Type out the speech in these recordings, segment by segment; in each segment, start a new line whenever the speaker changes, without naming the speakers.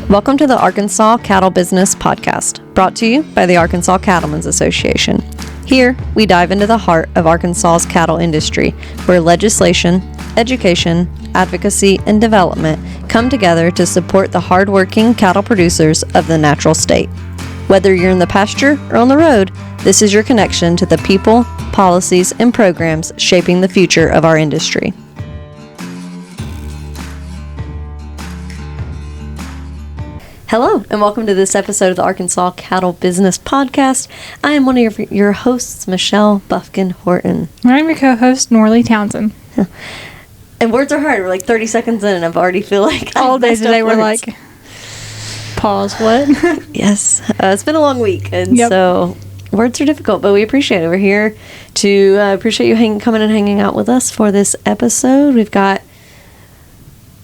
Welcome to the Arkansas Cattle Business Podcast, brought to you by the Arkansas Cattlemen's Association. Here, we dive into the heart of Arkansas's cattle industry, where legislation, education, advocacy, and development come together to support the hardworking cattle producers of the natural state. Whether you're in the pasture or on the road, this is your connection to the people, policies, and programs shaping the future of our industry. Hello, and welcome to this episode of the Arkansas Cattle Business Podcast. I am one of your hosts, Michelle Buffkin Horton.
I'm your co-host, Norley Townsend.
And words are hard. We're like 30 seconds in, and I've already feel like
all day today we're like, pause, what?
Yes, it's been a long week, and so words are difficult, but we appreciate it. We're here to appreciate you coming and hanging out with us for this episode. We've got,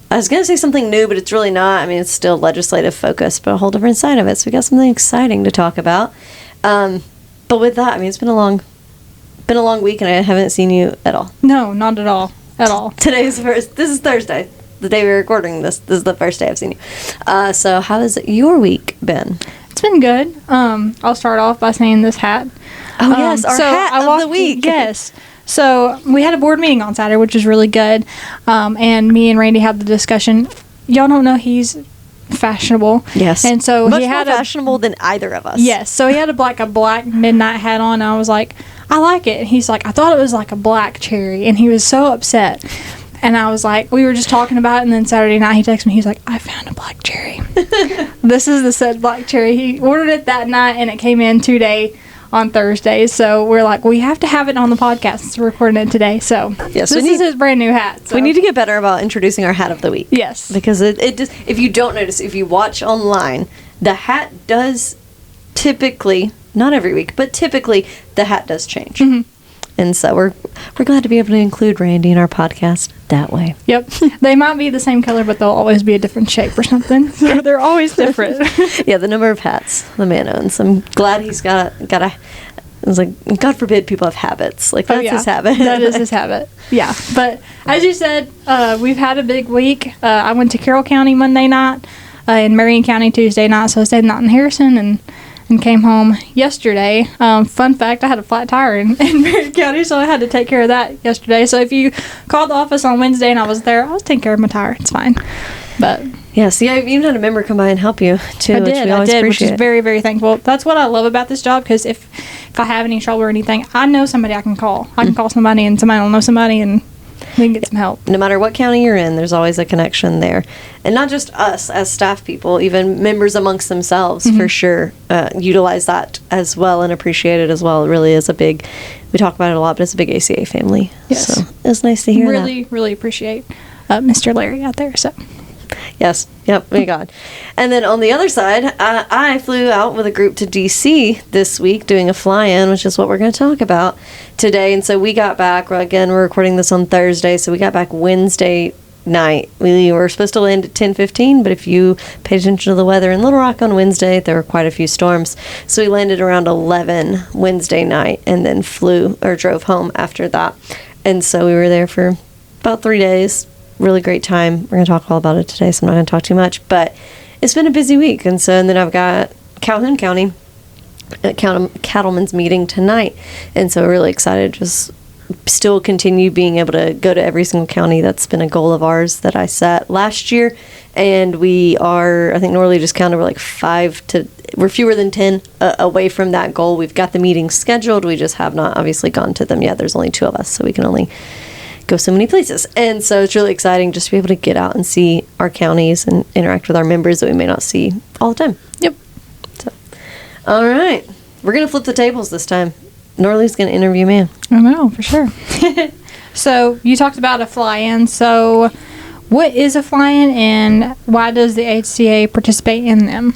I was going to say something new, but it's really not. I mean, it's still legislative focused, but a whole different side of it. So we got something exciting to talk about. But with that, I mean, it's been a long week, and I haven't seen you at all.
No, not at all.
This is Thursday, the day we're recording this. This is the first day I've seen you. So how has your week been?
It's been good. I'll start off by saying this hat.
Oh, yes, our hat of the week.
Yes. So we had a board meeting on Saturday, which was really good. And me and Randy had the discussion. Y'all don't know he's fashionable.
Yes.
And so
much
he had
more fashionable than either of us.
Yes. So he had a black midnight hat on. And I was like, I like it. And he's like, I thought it was like a black cherry. And he was so upset. And I was like, we were just talking about it. And then Saturday night he texted me. He's like, I found a black cherry. This is the said black cherry. He ordered it that night and it came in today on Thursday. So we're like, we have to have it on the podcast. So we're recording it today. So yes, this is his brand new hat. So.
We need to get better about introducing our hat of the week.
Yes.
Because it just, if you don't notice, if you watch online, the hat does typically, not every week, but typically the hat does change. Mm-hmm. And so we're glad to be able to include Randy in our podcast that way.
Yep. They might be the same color, but they'll always be a different shape or something. So they're always different.
Yeah, the number of hats the man owns. I'm glad he's got a. I was like, God forbid people have habits. Like, that's his habit.
That is his habit. Yeah. But as you said, we've had a big week. I went to Carroll County Monday night and Marion County Tuesday night. So I stayed in Harrison and came home yesterday. Fun fact, I had a flat tire in Marion County, so I had to take care of that yesterday. So if you called the office on Wednesday and I was there, I was taking care of my tire. It's fine. But
yeah, see, I've even had a member come by and help you too.
I did, which is very, very thankful. That's what I love about this job, because if I have any trouble or anything, I know somebody I can call. I can call somebody, and somebody will know somebody, and we can get some help.
No matter what county you're in, there's always a connection there. And not just us as staff people, even members amongst themselves, for sure, utilize that as well and appreciate it as well. It really is we talk about it a lot, but it's a big ACA family.
Yes.
So it's nice to hear
really, that. Really appreciate Mr. Larry out there. So.
Yes. Yep. Oh my God. And then on the other side, I flew out with a group to D.C. this week doing a fly-in, which is what we're going to talk about today. And so we got back, we're recording this on Thursday, so we got back Wednesday night. We were supposed to land at 10:15, but if you paid attention to the weather in Little Rock on Wednesday, there were quite a few storms. So we landed around 11 Wednesday night and then drove home after that. And so we were there for about 3 days. Really great time. We're going to talk all about it today, so I'm not going to talk too much, but it's been a busy week. And then I've got Calhoun County Cattlemen's meeting tonight, and so we're really excited. Just still continue being able to go to every single county. That's been a goal of ours that I set last year, and we are, I think Norley just counted, we're fewer than 10 away from that goal. We've got the meetings scheduled. We just have not obviously gone to them yet. There's only 2 of us, so we can only go so many places. And so it's really exciting just to be able to get out and see our counties and interact with our members that we may not see all the time.
Yep.
So, all right. We're going to flip the tables this time. Norley's going to interview me.
I know, for sure. So you talked about a fly-in. So what is a fly-in, and why does the HCA participate in them?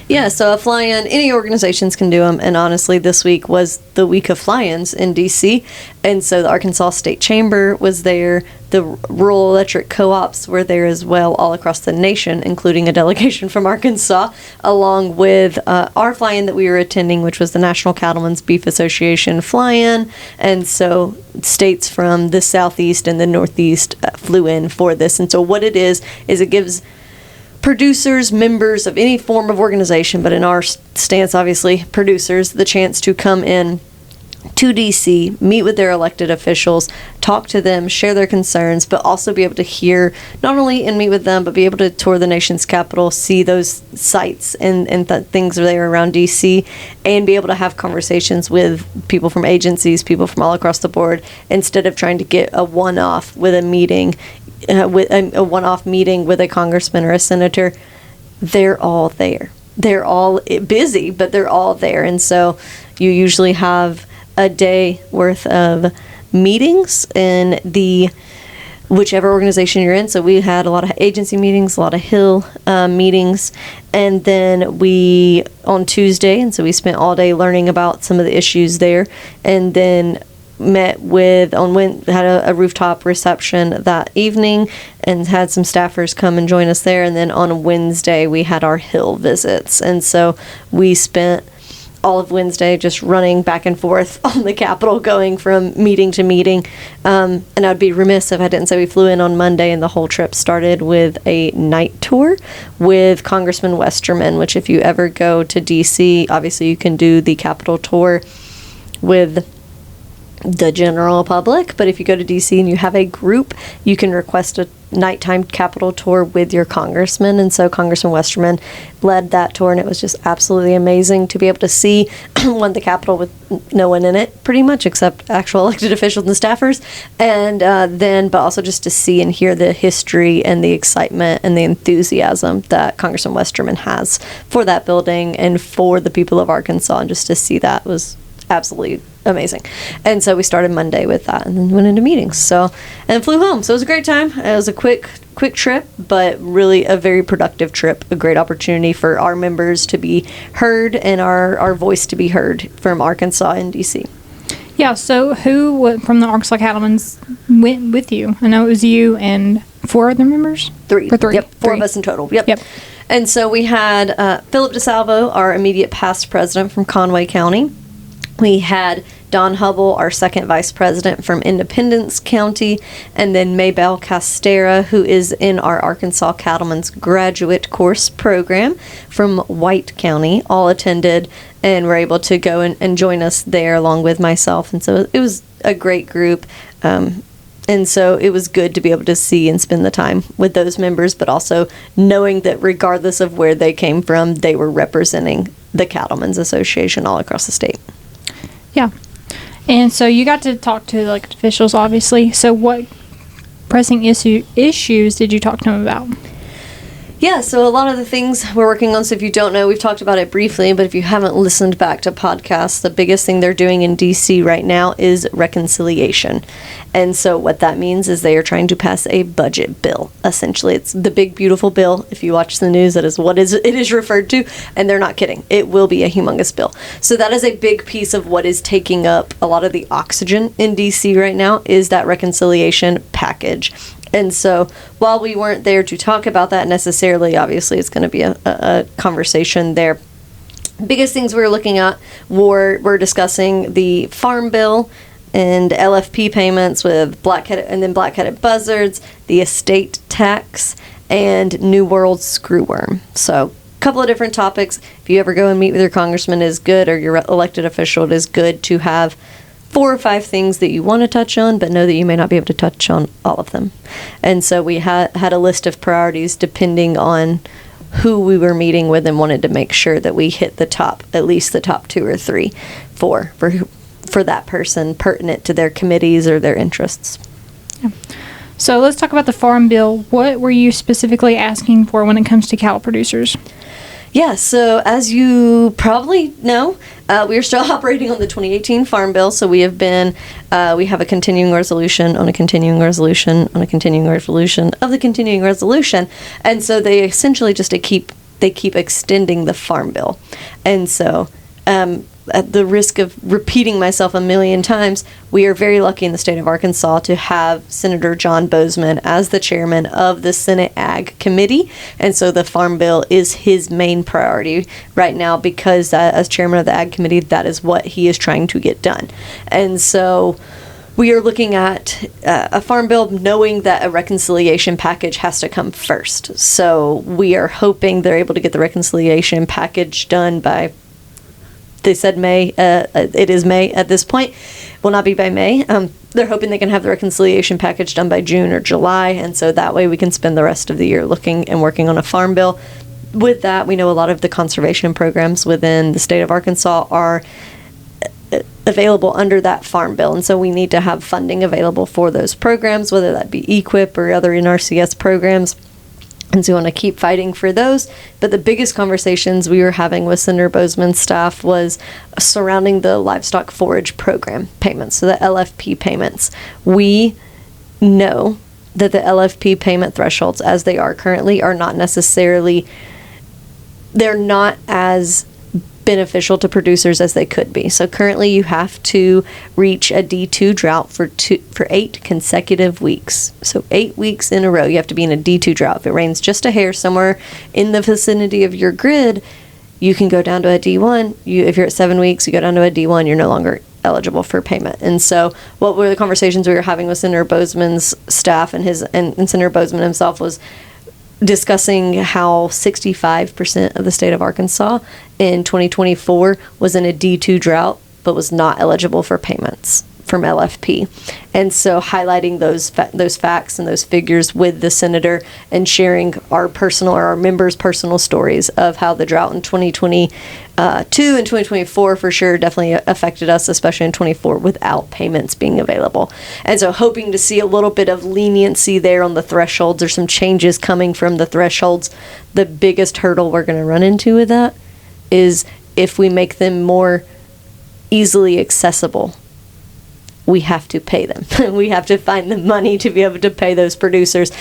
Yeah, so a fly-in, any organizations can do them, and honestly, this week was the week of fly-ins in D.C., and so the Arkansas State Chamber was there, the rural electric co-ops were there as well, all across the nation, including a delegation from Arkansas, along with our fly-in that we were attending, which was the National Cattlemen's Beef Association fly-in, and so states from the southeast and the northeast flew in for this, and so what it is it gives producers, members of any form of organization, but in our stance, obviously, producers, the chance to come in to DC, meet with their elected officials, talk to them, share their concerns, but also be able to hear, not only and meet with them, but be able to tour the nation's capital, see those sites and things there around DC, and be able to have conversations with people from agencies, people from all across the board, instead of trying to get a one-off with a meeting, with a one-off meeting with a congressman or a senator. They're all there. They're all busy, but they're all there. And so you usually have a day worth of meetings in the whichever organization you're in. So we had a lot of agency meetings, a lot of Hill meetings, and then we on Tuesday, and so we spent all day learning about some of the issues there, and then met with had a rooftop reception that evening and had some staffers come and join us there. And then on Wednesday we had our Hill visits, and so we spent all of Wednesday just running back and forth on the Capitol, going from meeting to meeting. And I'd be remiss if I didn't say we flew in on Monday, and the whole trip started with a night tour with Congressman Westerman, which if you ever go to DC, obviously you can do the Capitol tour with the general public, but if you go to DC and you have a group, you can request a nighttime Capitol tour with your congressman. And so Congressman Westerman led that tour, and it was just absolutely amazing to be able to see the Capitol with no one in it, pretty much, except actual elected officials and staffers, and but also just to see and hear the history and the excitement and the enthusiasm that Congressman Westerman has for that building and for the people of Arkansas, and just to see that was absolutely amazing. And so we started Monday with that, and then went into meetings, and flew home. So it was a great time. It was a quick trip, but really a very productive trip, a great opportunity for our members to be heard and our voice to be heard from Arkansas and DC.
Yeah, so who from the Arkansas Cattlemen's went with you? I know it was you and 4 other members?
3.
Or 3?
Yep, 4
3.
of us in total. Yep. And so we had Philip DeSalvo, our immediate past president from Conway County. We had Don Hubble, our second vice president from Independence County, and then Maybelle Castera, who is in our Arkansas Cattlemen's graduate course program from White County, all attended and were able to go and join us there along with myself. And so it was a great group. And so it was good to be able to see and spend the time with those members, but also knowing that regardless of where they came from, they were representing the Cattlemen's Association all across the state.
Yeah. And so you got to talk to elected officials, obviously. So what pressing issues did you talk to them about?
Yeah, so a lot of the things we're working on, so if you don't know, we've talked about it briefly, but if you haven't listened back to podcasts, the biggest thing they're doing in DC right now is reconciliation. And so what that means is they are trying to pass a budget bill. Essentially, it's the big, beautiful bill. If you watch the news, that is what it is referred to, and they're not kidding. It will be a humongous bill. So that is a big piece of what is taking up a lot of the oxygen in DC right now, is that reconciliation package. And so while we weren't there to talk about that necessarily, obviously it's going to be a conversation there. Biggest things we were looking at we're discussing the farm bill and LFP payments with black-headed buzzards, the estate tax, and New World Screwworm. So a couple of different topics. If you ever go and meet with your congressman, it is good, or your elected official, it is good to have 4 or 5 things that you want to touch on, but know that you may not be able to touch on all of them. And so we had a list of priorities depending on who we were meeting with, and wanted to make sure that we hit at least the top 2 or 3 for that person, pertinent to their committees or their interests.
Yeah. So let's talk about the farm bill. What were you specifically asking for when it comes to cattle producers?
Yeah, so as you probably know, we are still operating on the 2018 Farm Bill. So we have a continuing resolution on a continuing resolution on a continuing resolution of the continuing resolution. And so they essentially just keep extending the Farm Bill. And so at the risk of repeating myself a million times, we are very lucky in the state of Arkansas to have Senator John Bozeman as the chairman of the Senate Ag Committee. And so the Farm Bill is his main priority right now, because as chairman of the Ag Committee, that is what he is trying to get done. And so we are looking at a farm bill knowing that a reconciliation package has to come first. So we are hoping they're able to get the reconciliation package done by, they said May. It is May at this point. Will not be by May. They're hoping they can have the reconciliation package done by June or July. And so that way we can spend the rest of the year looking and working on a farm bill. With that, we know a lot of the conservation programs within the state of Arkansas are available under that farm bill, and so we need to have funding available for those programs, whether that be EQIP or other NRCS programs. And so we want to keep fighting for those. But the biggest conversations we were having with Senator Bozeman's staff was surrounding the livestock forage program payments, so the LFP payments. We know that the LFP payment thresholds, as they are currently, are not necessarily, they're not as beneficial to producers as they could be. So currently you have to reach a D2 drought for 8 consecutive weeks. So 8 weeks in a row you have to be in a D2 drought. If it rains just a hair somewhere in the vicinity of your grid, you can go down to a D1. If you're at 7 weeks, you go down to a D1, you're no longer eligible for payment. And so what were the conversations we were having with Senator Bozeman's staff and Senator Bozeman himself was discussing how 65% of the state of Arkansas in 2024 was in a D2 drought, but was not eligible for payments from LFP. And so highlighting those facts and those figures with the senator and sharing our members' personal stories of how the drought in 2022 and 2024 for sure definitely affected us, especially in 24 without payments being available. And so hoping to see a little bit of leniency there on the thresholds. There's some changes coming from the thresholds. The biggest hurdle we're going to run into with that is if we make them more easily accessible, we have to pay them. We have to find the money to be able to pay those producers.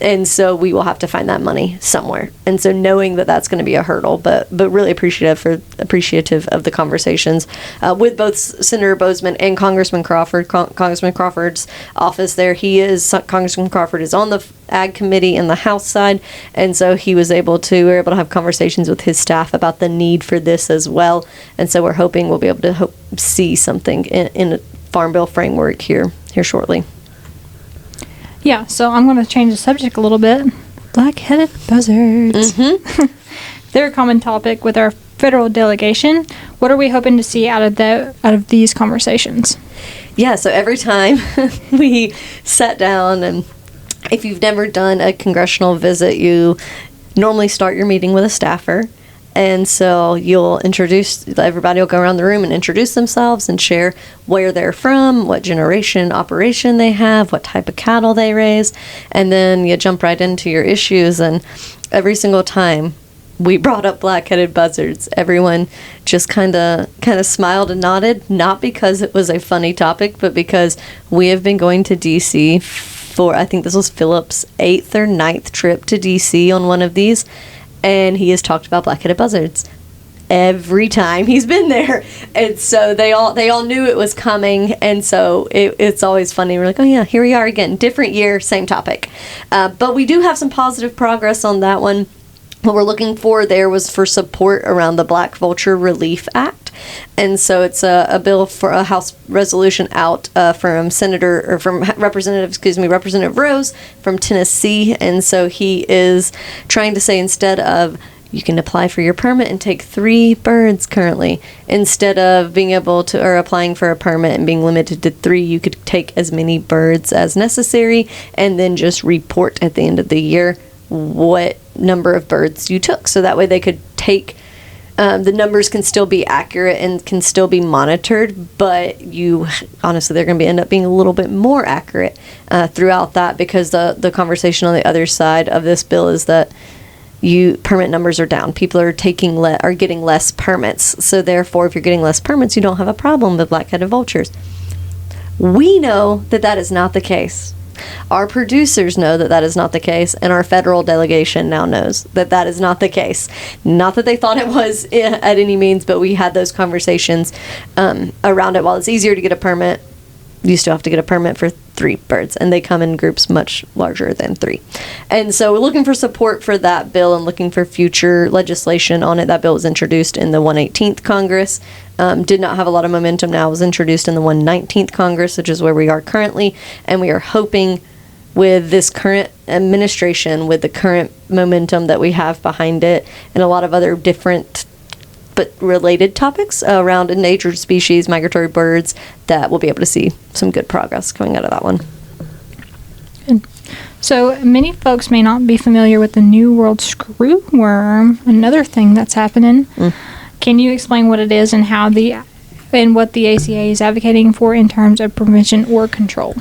And so we will have to find that money somewhere. And so knowing that that's going to be a hurdle, but really appreciative of the conversations with both Senator Bozeman and Congressman Crawford. Congressman Crawford's office there, Congressman Crawford is on the Ag Committee in the House side. And so we were able to have conversations with his staff about the need for this as well. And so we're hoping we'll be able to see something in a Farm Bill framework here shortly.
Yeah, so I'm going to change the subject a little bit. Black-headed buzzards. Mm-hmm. They're a common topic with our federal delegation. What are we hoping to see out of these conversations?
Yeah, so every time we sat down, and if you've never done a congressional visit, you normally start your meeting with a staffer. And so everybody will go around the room and introduce themselves and share where they're from, what generation operation they have, what type of cattle they raise. And then you jump right into your issues. And every single time we brought up black-headed buzzards, everyone just kind of smiled and nodded, not because it was a funny topic, but because we have been going to D.C. for, I think this was Philip's 8th or 9th trip to D.C. on one of these. And he has talked about black-headed buzzards every time he's been there. And so they all knew it was coming. And so it's always funny. We're like, oh yeah, here we are again. Different year, same topic. But we do have some positive progress on that one. What we're looking for there was for support around the Black Vulture Relief Act. And so it's a bill for a House resolution out from Representative Rose from Tennessee. And so he is trying to say, instead of you can apply for your permit and take 3 birds currently, instead of being able to, or applying for a permit and being limited to 3, you could take as many birds as necessary and then just report at the end of the year what number of birds you took. So that way they could take, the numbers can still be accurate and can still be monitored, but honestly, they're going to end up being a little bit more accurate throughout that, because the conversation on the other side of this bill is that permit numbers are down. People are getting less permits. So therefore, if you're getting less permits, you don't have a problem with black-headed vultures. We know that is not the case. Our producers know that is not the case, and our federal delegation now knows that is not the case. Not that they thought it was at any means, but we had those conversations around it. While it's easier to get a permit, you still have to get a permit for 3 birds, and they come in groups much larger than 3. And so we're looking for support for that bill and looking for future legislation on it. That bill was introduced in the 118th Congress did not have a lot of momentum. Now it was introduced in the 119th Congress, which is where we are currently, and we are hoping with this current administration, with the current momentum that we have behind it, and a lot of other different but related topics around endangered species, migratory birds, that we'll be able to see some good progress coming out of that one.
Good. So many folks may not be familiar with the New World Screwworm, another thing that's happening. Can you explain what it is and what the ACA is advocating for in terms of prevention or control?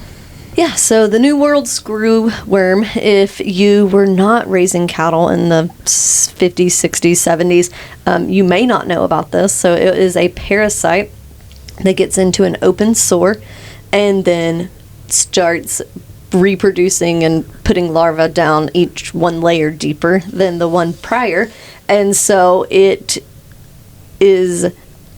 Yeah, so the New World Screwworm, if you were not raising cattle in the 50s, 60s, 70s, you may not know about this. So it is a parasite that gets into an open sore and then starts reproducing and putting larvae down, each one layer deeper than the one prior. And so it is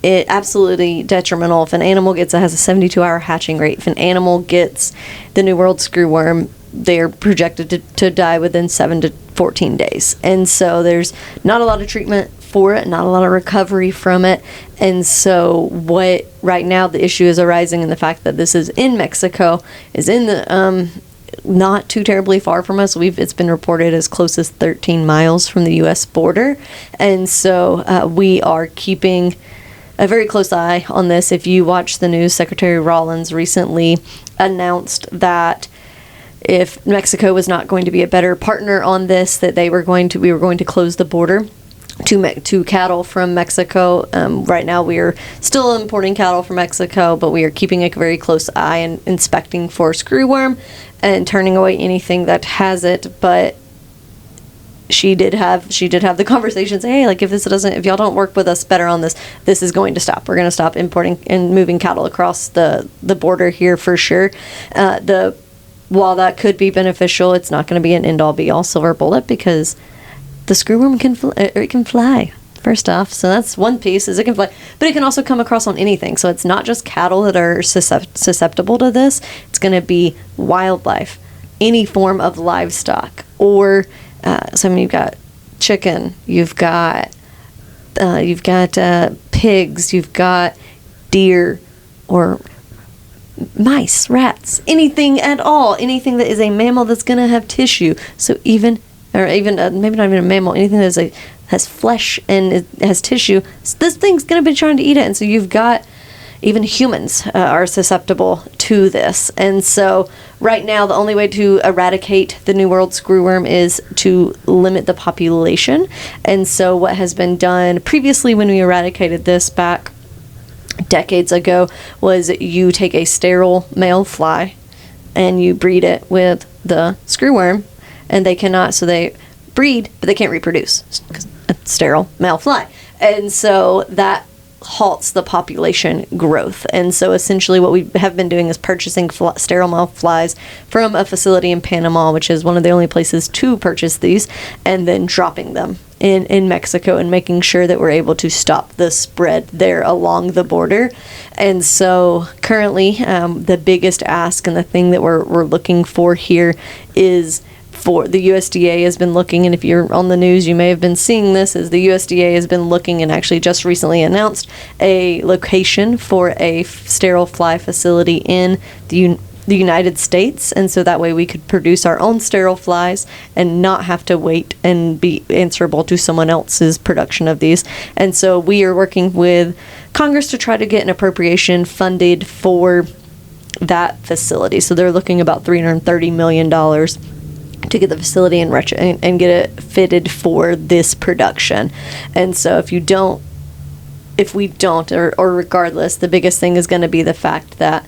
absolutely detrimental. If an animal has a 72-hour hatching rate, if an animal gets the New World Screwworm, they're projected to die within 7 to 14 days. And so there's not a lot of treatment for it, not a lot of recovery from it. And so right now the issue is arising in the fact that this is in Mexico, is in the not too terribly far from us. It's been reported as close as 13 miles from the U.S. border. And so we are keeping a very close eye on this. If you watch the news, Secretary Rollins recently announced that if Mexico was not going to be a better partner on this, that we were going to close the border to cattle from Mexico. Right now we are still importing cattle from Mexico, but we are keeping a very close eye and inspecting for screwworm and turning away anything that has it. But she did have the conversation, say, hey, like if y'all don't work with us better on this is going to stop. We're going to stop importing and moving cattle across the border here for sure. While that could be beneficial, it's not going to be an end all be all silver bullet, because the screwworm can fly. First off, so that's one piece, is it can fly, but it can also come across on anything. So it's not just cattle that are susceptible to this. It's going to be wildlife, any form of livestock, or you've got chicken, you've got pigs, you've got deer, or mice, rats, anything at all, anything that is a mammal that's going to have tissue. So even maybe not even a mammal, anything that has flesh and it has tissue, this thing's going to be trying to eat it. And so you've got even humans are susceptible to this. And so right now, the only way to eradicate the New World Screwworm is to limit the population. And so what has been done previously when we eradicated this back decades ago was you take a sterile male fly and you breed it with the screwworm, and they breed, but they can't reproduce because it's sterile male fly. And so that halts the population growth. And so essentially what we have been doing is purchasing sterile male flies from a facility in Panama, which is one of the only places to purchase these, and then dropping them in Mexico and making sure that we're able to stop the spread there along the border. And so currently the biggest ask and the thing that we're looking for here is for the USDA has been looking, and if you're on the news, you may have been seeing this, is the USDA has been looking and actually just recently announced a location for a sterile fly facility in the United States. And so that way we could produce our own sterile flies and not have to wait and be answerable to someone else's production of these. And so we are working with Congress to try to get an appropriation funded for that facility. So they're looking about $330 million to get the facility and get it fitted for this production. And so if we don't, or regardless, the biggest thing is going to be the fact that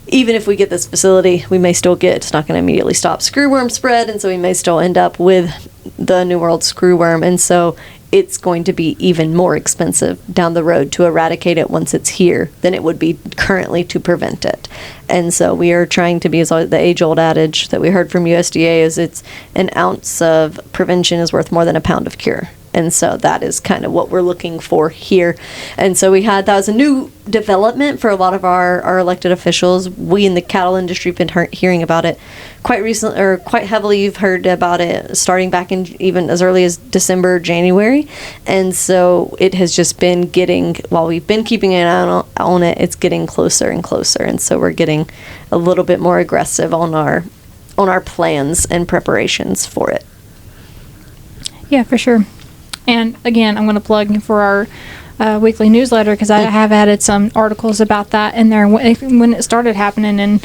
even if we get this facility, it's not going to immediately stop screwworm spread, and so we may still end up with the New World Screwworm. And so it's going to be even more expensive down the road to eradicate it once it's here than it would be currently to prevent it. And so we are trying to be, as the age-old adage that we heard from USDA is, it's an ounce of prevention is worth more than a pound of cure. And so that is kind of what we're looking for here. And so that was a new development for a lot of our elected officials. We in the cattle industry have been hearing about it quite recently, or quite heavily. You've heard about it starting back in even as early as December, January. And so it has just been while we've been keeping an eye on it, it's getting closer and closer. And so we're getting a little bit more aggressive on our plans and preparations for it.
Yeah, for sure. And again, I'm going to plug for our weekly newsletter, because I have added some articles about that in there when it started happening in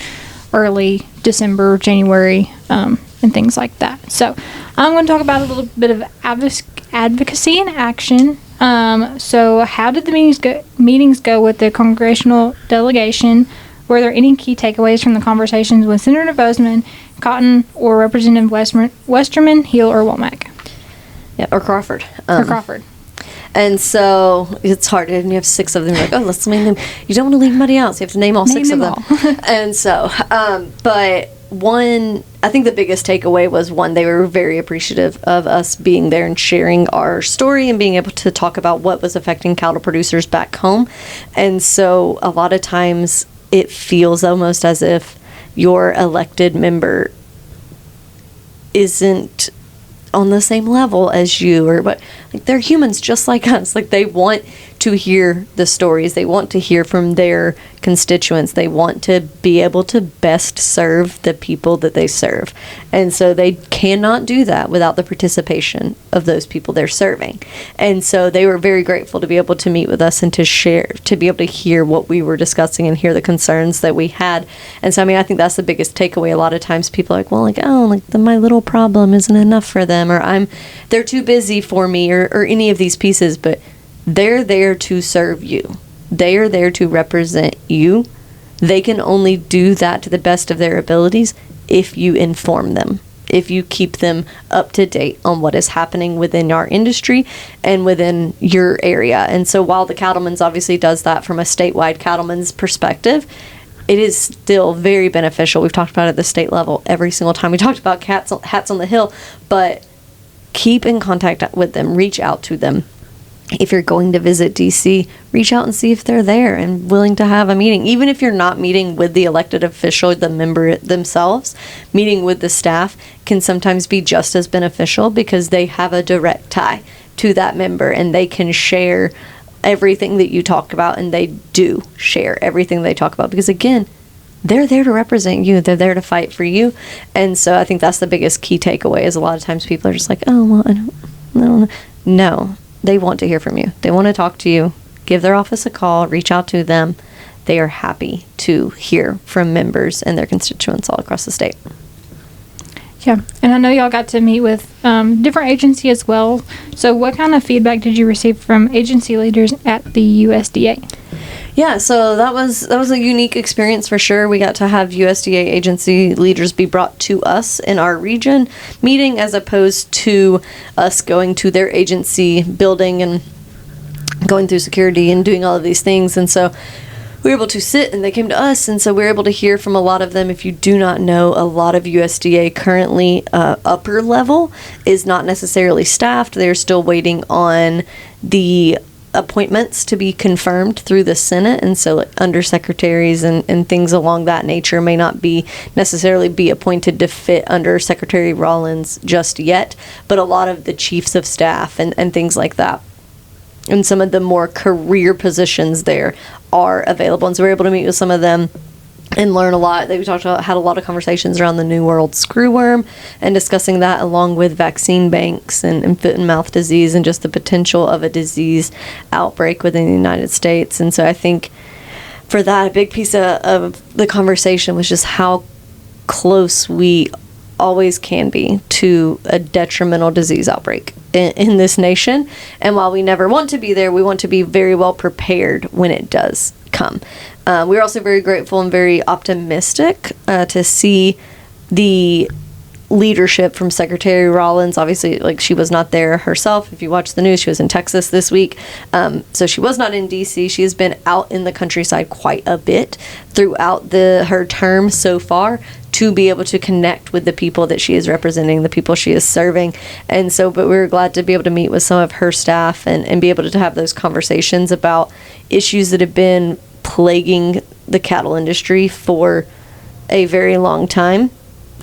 early December, January, and things like that. So I'm going to talk about a little bit of advocacy and action. So how did the meetings go with the congressional delegation? Were there any key takeaways from the conversations with Senator Bozeman, Cotton, or Representative Westerman, Hill, or Womack?
Yeah, or Crawford.
Crawford.
And so it's hard, and you have 6 of them. You're like, oh, let's name them. You don't want to leave anybody out, so you have to name all 6 of them. And so, but I think the biggest takeaway was, they were very appreciative of us being there and sharing our story and being able to talk about what was affecting cattle producers back home. And so a lot of times it feels almost as if your elected member isn't on the same level as you, but they're humans just like us. They want to hear the stories. They want to hear from their constituents. They want to be able to best serve the people that they serve. And so they cannot do that without the participation of those people they're serving. And so they were very grateful to be able to meet with us and to be able to hear what we were discussing and hear the concerns that we had. And so, I think that's the biggest takeaway. A lot of times people are my little problem isn't enough for them, or they're too busy for me, or any of these pieces, but they're there to serve you. They are there to represent you. They can only do that to the best of their abilities if you inform them, if you keep them up to date on what is happening within our industry and within your area. And so while the Cattlemen's obviously does that from a statewide cattlemen's perspective, it is still very beneficial. We've talked about it at the state level every single time we talked about Hats on the Hill, but keep in contact with them, reach out to them. If you're going to visit DC, reach out and see if they're there and willing to have a meeting. Even if you're not meeting with the elected official, the member themselves, meeting with the staff can sometimes be just as beneficial, because they have a direct tie to that member and they can share everything that you talk about, and they do share everything they talk about, because again, they're there to represent you. They're there to fight for you. And so I think that's the biggest key takeaway, is a lot of times people are just like, oh, well, I don't know. No, they want to hear from you. They want to talk to you. Give their office a call. Reach out to them. They are happy to hear from members and their constituents all across the state.
Yeah, and I know y'all got to meet with different agencies as well. So what kind of feedback did you receive from agency leaders at the USDA?
Yeah, so that was a unique experience for sure. We got to have USDA agency leaders be brought to us in our region meeting, as opposed to us going to their agency building and going through security and doing all of these things. And so we were able to sit, and they came to us, and so we were able to hear from a lot of them. If you do not know, a lot of USDA currently upper level is not necessarily staffed. They're still waiting on the appointments to be confirmed through the Senate, and so undersecretaries and things along that nature may not be necessarily be appointed to fit under Secretary Rollins just yet, but a lot of the chiefs of staff and things like that, and some of the more career positions there are available. And so we're able to meet with some of them and learn a lot. They had a lot of conversations around the new World Screwworm and discussing that, along with vaccine banks and foot and mouth disease, and just the potential of a disease outbreak within the United States. And so I think for that, a big piece of the conversation was just how close we always can be to a detrimental disease outbreak in this nation. And while we never want to be there, we want to be very well prepared when it does come. We're also very grateful and very optimistic to see the leadership from Secretary Rollins. Obviously, like, she was not there herself. If you watch the news, she was in Texas this week. So she was not in DC. She has been out in the countryside quite a bit throughout her term so far, to be able to connect with the people that she is representing, the people she is serving. And so, but we were glad to be able to meet with some of her staff and be able to have those conversations about issues that have been plaguing the cattle industry for a very long time,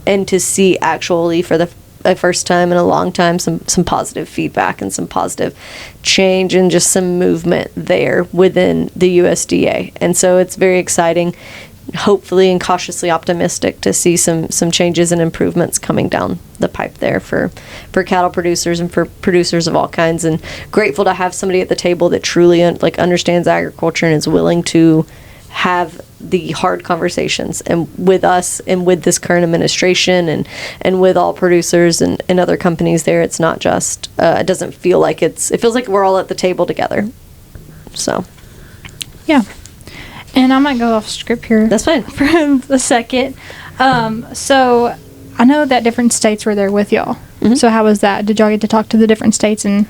and to see actually for the first time in a long time some positive feedback and some positive change and just some movement there within the USDA. And so it's very exciting, hopefully, and cautiously optimistic to see some changes and improvements coming down the pipe there for cattle producers and for producers of all kinds, and grateful to have somebody at the table that truly understands agriculture and is willing to have the hard conversations and with us and with this current administration and with all producers and other companies there. It's not just it doesn't feel like it feels like we're all at the table together. So
yeah. And I might go off script here.
That's fine.
For a second. So I know that different states were there with y'all. Mm-hmm. So how was that? Did y'all get to talk to the different states and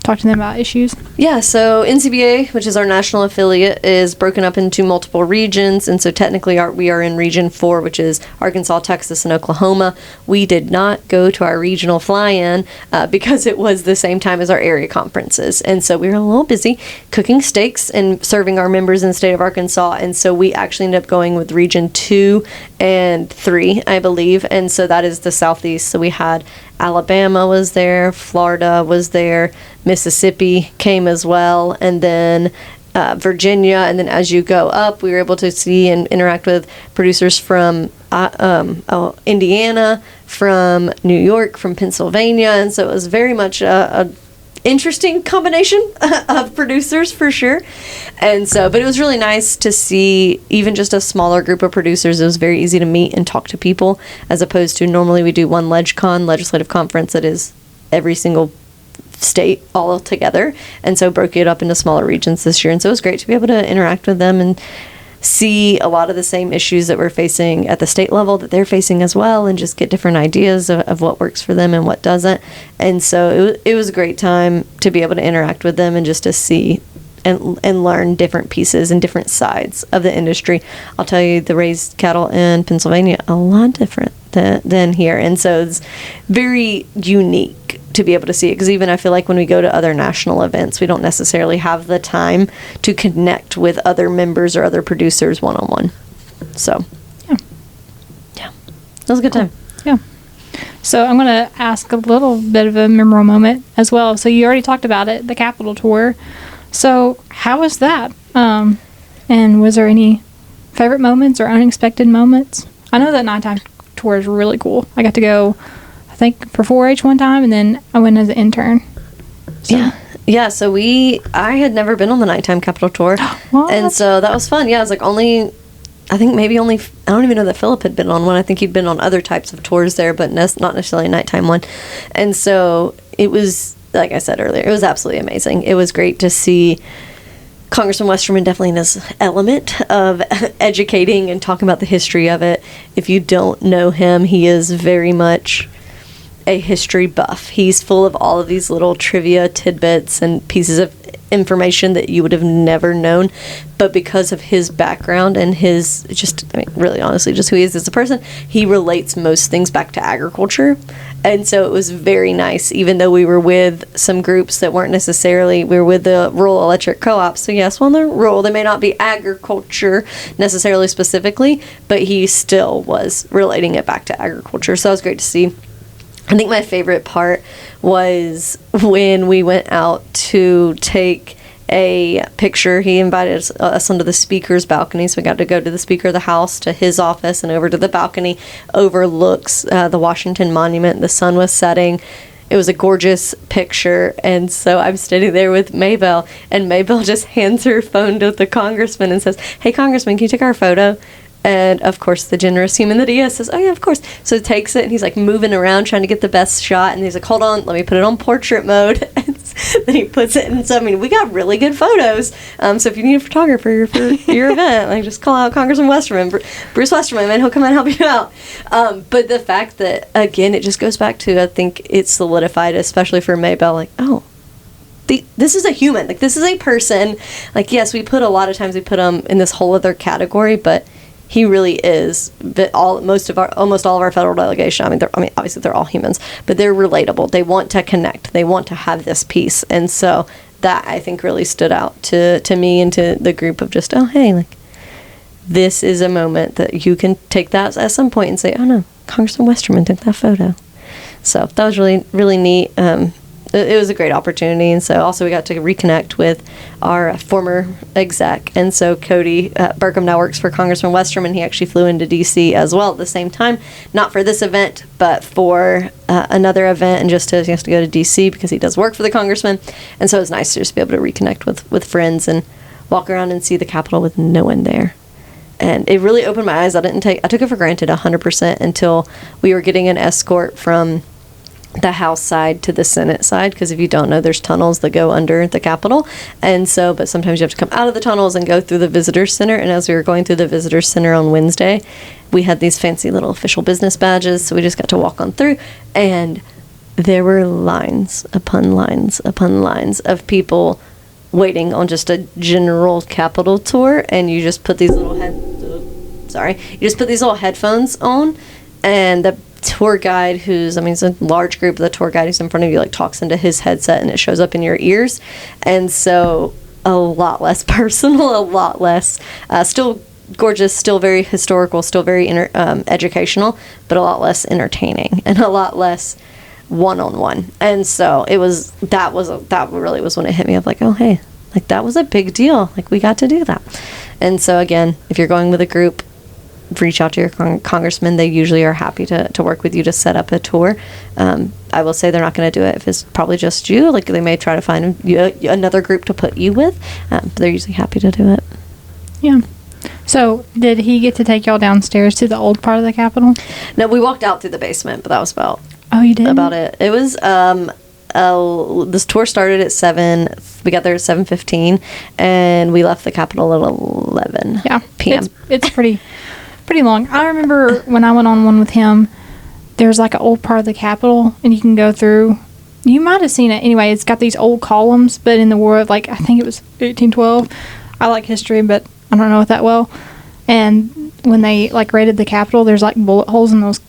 talk to them about issues?
Yeah, so NCBA, which is our national affiliate, is broken up into multiple regions, and so technically we are in Region 4, which is Arkansas, Texas, and Oklahoma. We did not go to our regional fly-in because it was the same time as our area conferences, and so we were a little busy cooking steaks and serving our members in the state of Arkansas, and so we actually ended up going with Region 2 and 3, I believe, and so that is the Southeast. So we had Alabama was there, Florida was there, Mississippi came as well, and then Virginia. And then as you go up, we were able to see and interact with producers from Indiana, from New York, from Pennsylvania, and so it was very much a interesting combination of producers for sure. And so, but it was really nice to see even just a smaller group of producers. It was very easy to meet and talk to people, as opposed to normally we do one legislative conference that is every single state all together, and so broke it up into smaller regions this year. And so it was great to be able to interact with them and see a lot of the same issues that we're facing at the state level that they're facing as well, and just get different ideas of what works for them and what doesn't. And so it was a great time to be able to interact with them and just to see and learn different pieces and different sides of the industry. I'll tell you, the raised cattle in Pennsylvania, a lot different than here. And so it's very unique to be able to see it, because even I feel like when we go to other national events, we don't necessarily have the time to connect with other members or other producers one-on-one. So yeah, that was a good time.
Yeah. So I'm going to ask a little bit of a memorable moment as well. So you already talked about it, the Capitol tour. So how was that? And was there any favorite moments or unexpected moments? I know that nighttime tour is really cool. I got to go, I think, for 4-H one time, and then I went as an intern. So.
Yeah. So I had never been on the nighttime Capitol tour, and so that was fun. Yeah, it was like I don't even know that Philip had been on one. I think he'd been on other types of tours there, but not necessarily a nighttime one. And so it was, like I said earlier, it was absolutely amazing. It was great to see Congressman Westerman definitely in this element of educating and talking about the history of it. If you don't know him, he is very much a history buff. He's full of all of these little trivia tidbits and pieces of information that you would have never known, but because of his background and his really honestly just who he is as a person, he relates most things back to agriculture. And so it was very nice, even though we were with some groups that weren't necessarily, we were with the rural electric co-ops. So yes, well, they're rural, they may not be agriculture necessarily specifically, but he still was relating it back to agriculture. So it was great to see. I think my favorite part was when we went out to take a picture. He invited us onto the speaker's balcony, so we got to go to the Speaker of the House, to his office, and over to the balcony. Overlooks the Washington Monument. The sun was setting. It was a gorgeous picture, and so I'm standing there with Maybelle, and Maybelle just hands her phone to the congressman and says, "Hey, Congressman, can you take our photo?" And of course, the generous human that he is says, "Oh yeah, of course." So he takes it, and he's like moving around trying to get the best shot, and he's like, "Hold on, let me put it on portrait mode." then he puts it in. So, I mean, we got really good photos. So if you need a photographer for your event, like, just call out Congressman Westerman, Bruce Westerman, and he'll come and help you out. But the fact that, again, it just goes back to, I think it's solidified, especially for Maybelle, like, oh, this is a human. Like, this is a person. Like, yes, a lot of times we put him in this whole other category, but he really is. But almost all of our federal delegation, obviously they're all humans, but they're relatable. They want to connect. They want to have this piece. And so that, I think, really stood out to me and to the group of just, oh, hey, like, this is a moment that you can take that at some point and say, oh, no, Congressman Westerman took that photo. So that was really, really neat. It was a great opportunity. And so also we got to reconnect with our former exec. And so Cody Burkham now works for Congressman Westerman. He actually flew into D.C. as well at the same time, not for this event, but for another event, and just he has to go to D.C. because he does work for the congressman. And so it was nice to just be able to reconnect with friends and walk around and see the Capitol with no one there. And it really opened my eyes. I took it for granted 100% until we were getting an escort from the House side to the Senate side, because if you don't know, there's tunnels that go under the Capitol, and so, but sometimes you have to come out of the tunnels and go through the Visitor Center. And as we were going through the Visitor Center on Wednesday, we had these fancy little official business badges, so we just got to walk on through, and there were lines upon lines upon lines of people waiting on just a general Capitol tour. And you just put these little headphones on, and the tour guide it's a large group, the tour guide who's in front of you, like, talks into his headset and it shows up in your ears. And so a lot less personal, a lot less, still gorgeous, still very historical, still very educational, but a lot less entertaining and a lot less one-on-one. And so that really was when it hit me of like, oh, hey, like, that was a big deal. Like, we got to do that. And so again, if you're going with a group, reach out to your congressman. They usually are happy to work with you to set up a tour. I will say they're not going to do it if it's probably just you. Like, they may try to find another group to put you with, but they're usually happy to do it.
Yeah. So, did he get to take y'all downstairs to the old part of the Capitol?
No, we walked out through the basement, but that was about.
Oh, you did?
About it. It was. This tour started at 7. We got there at 7:15, and we left the Capitol at 11 p.m.
It's pretty long. I remember when I went on one with him, there's like an old part of the Capitol, and you can go through. You might have seen it. Anyway, it's got these old columns, but in the war of, like, I think it was 1812. I like history, but I don't know it that well. And when they, like, raided the Capitol, there's, like, bullet holes in those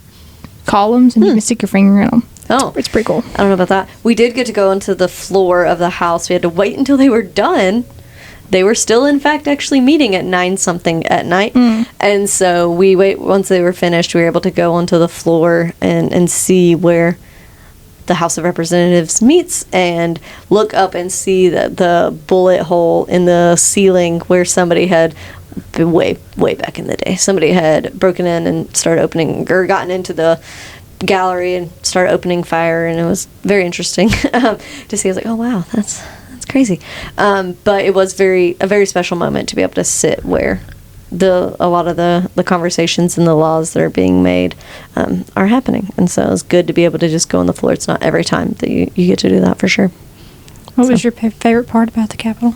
columns, and you can stick your finger in them.
Oh.
It's pretty cool.
I don't know about that. We did get to go into the floor of the House. We had to wait until they were done. They were still, in fact, actually meeting at 9-something at night. And so once they were finished, we were able to go onto the floor and see where the House of Representatives meets, and look up and see the bullet hole in the ceiling where somebody had, way back in the day, somebody had broken in and started opening, or gotten into the gallery and started opening fire. And it was very interesting to see. I was like, oh, wow, that's crazy. But it was a very special moment to be able to sit where a lot of the conversations and the laws that are being made are happening. And so it's good to be able to just go on the floor. It's not every time that you get to do that, for sure.
What was your favorite part about the Capitol?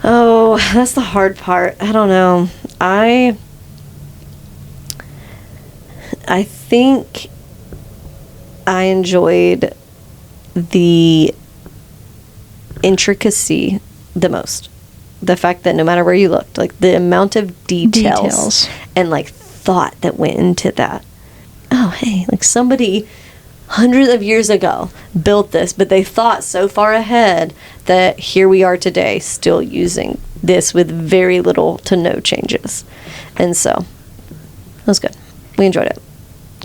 Oh, that's the hard part. I don't know. I think I enjoyed the intricacy the most. The fact that no matter where you looked, like, the amount of details and, like, thought that went into that. Oh, hey, like, somebody hundreds of years ago built this, but they thought so far ahead that here we are today still using this with very little to no changes. And so it was good. We enjoyed it.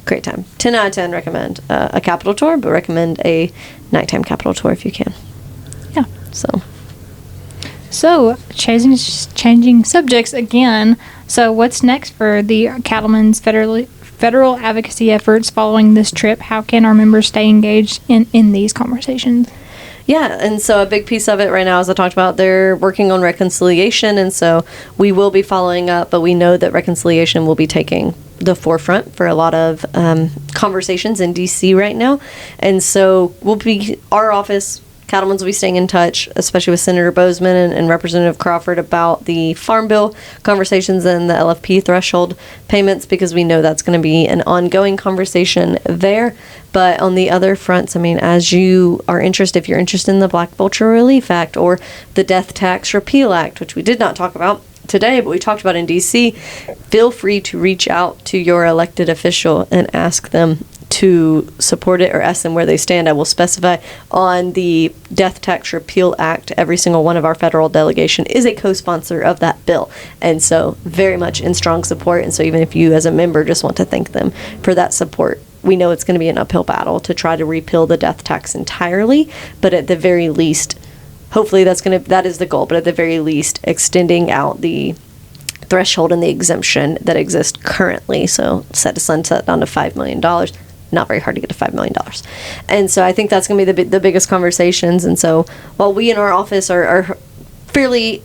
Great time. 10 out of 10 recommend a Capitol tour, but recommend a nighttime Capitol tour if you can.
Yeah.
So
changing subjects again. So what's next for the Cattlemen's federal advocacy efforts following this trip? How can our members stay engaged in these conversations?
Yeah, and so a big piece of it right now, as I talked about, they're working on reconciliation, and so we will be following up, but we know that reconciliation will be taking the forefront for a lot of conversations in DC right now. And so our office, Cattlemen's, will be staying in touch, especially with Senator Bozeman and Representative Crawford, about the Farm Bill conversations and the LFP threshold payments, because we know that's going to be an ongoing conversation there. But on the other fronts, I mean, as you are interested, if you're interested in the Black Vulture Relief Act or the Death Tax Repeal Act, which we did not talk about today, but we talked about in DC, feel free to reach out to your elected official and ask them to support it, or ask them where they stand. I will specify on the Death Tax Repeal Act, every single one of our federal delegation is a co-sponsor of that bill, and so very much in strong support. And so even if you as a member just want to thank them for that support, we know it's going to be an uphill battle to try to repeal the death tax entirely, but at the very least, hopefully that is the goal, but at the very least, extending out the threshold and the exemption that exists currently. So set a sunset down to $5 million. Not very hard to get to $5 million. And so I think that's going to be the biggest conversations. And so while we in our office are fairly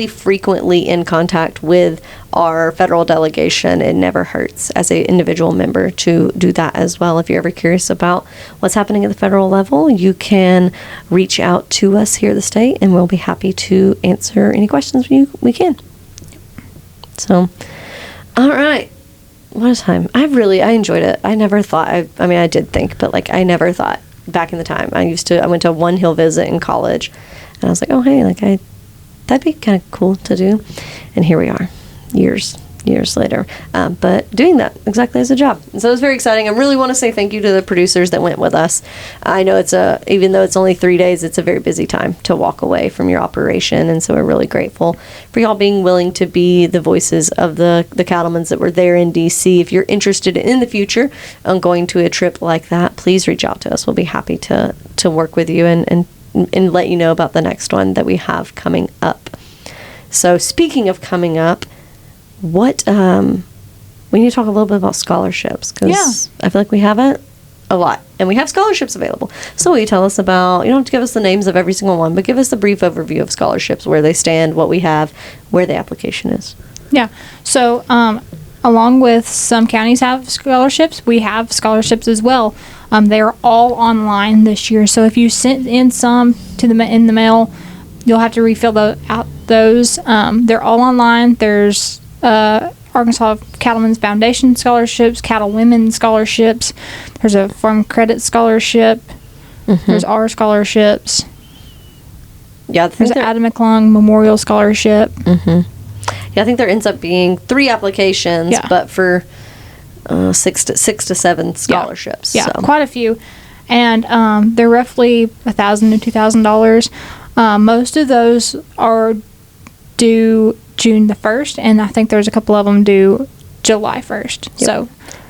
frequently in contact with our federal delegation, it never hurts as an individual member to do that as well. If you're ever curious about what's happening at the federal level, you can reach out to us here at the state, and we'll be happy to answer any questions we can. So, all right. What a time. I enjoyed it. I never thought, I did think, but I never thought back in the time. I went to a One Hill visit in college, and I was like, oh, hey, that'd be kind of cool to do. And here we are, years later, but doing that exactly as a job. And so it was very exciting. I really want to say thank you to the producers that went with us. I know even though it's only 3 days, it's a very busy time to walk away from your operation. And so we're really grateful for y'all being willing to be the voices of the cattlemen's that were there in DC. If you're interested in the future on going to a trip like that, please reach out to us. We'll be happy to work with you and let you know about the next one that we have coming up. So speaking of coming up, we need to talk a little bit about scholarships, because I feel like we haven't a lot, and we have scholarships available. So will you tell us about, you don't have to give us the names of every single one, but give us a brief overview of scholarships, where they stand, what we have, where the application is.
Yeah. So along with some counties have scholarships, we have scholarships as well. They are all online this year. So if you sent in some in the mail, you'll have to refill those. They're all online. There's Arkansas Cattlemen's Foundation scholarships, Cattle Women scholarships. There's a Farm Credit scholarship. Mm-hmm. There's our scholarships.
Yeah,
there's an Adam McClung Memorial Scholarship.
Mm-hmm. Yeah, I think there ends up being 3 applications, but for 6 to 7 scholarships.
Yeah,
so.
Quite a few, and they're roughly $1,000 to $2,000. Most of those are due June the 1st, and I think there's a couple of them due July 1st. Yep. So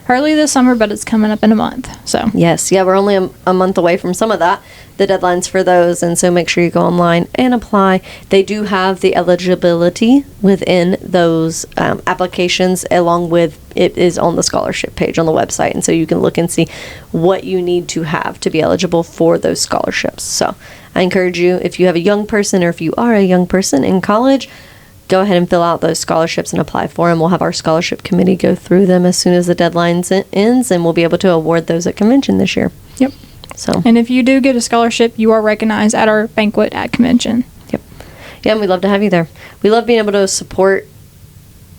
early this summer, but it's coming up in a month. So
yes, we're only a month away from some of that, the deadlines for those, and so make sure you go online and apply. They do have the eligibility within those applications, along with it is on the scholarship page on the website, and so you can look and see what you need to have to be eligible for those scholarships. So I encourage you, if you have a young person, or if you are a young person in college, go ahead and fill out those scholarships and apply for them. We'll have our scholarship committee go through them as soon as the deadline ends, and we'll be able to award those at convention this year.
Yep.
So.
And if you do get a scholarship, you are recognized at our banquet at convention.
Yep. Yeah, and we'd love to have you there. We love being able to support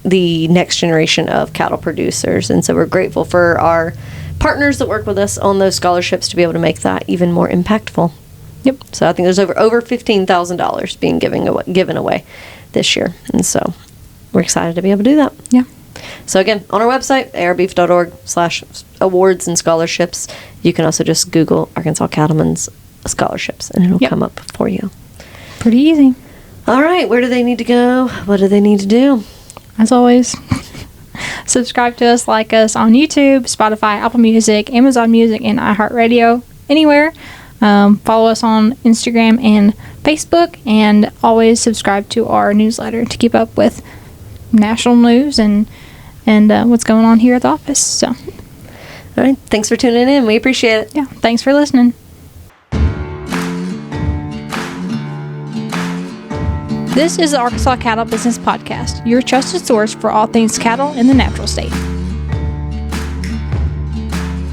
the next generation of cattle producers, and so we're grateful for our partners that work with us on those scholarships to be able to make that even more impactful.
Yep.
So I think there's over $15,000 being given away this year, and so we're excited to be able to do that.
Yeah.
So again, on our website, arbeef.org/awards and scholarships, you can also just Google Arkansas Cattlemen's scholarships, and it'll come up for you.
Pretty easy.
All right, where do they need to go? What do they need to do?
As always, subscribe to us, like us on YouTube, Spotify, Apple Music, Amazon Music, and iHeartRadio, anywhere. Follow us on Instagram and Facebook, and always subscribe to our newsletter to keep up with national news and what's going on here at the office. So,
all right, thanks for tuning in. We appreciate it.
Yeah, thanks for listening. This is the Arkansas Cattle Business Podcast, your trusted source for all things cattle in the natural state.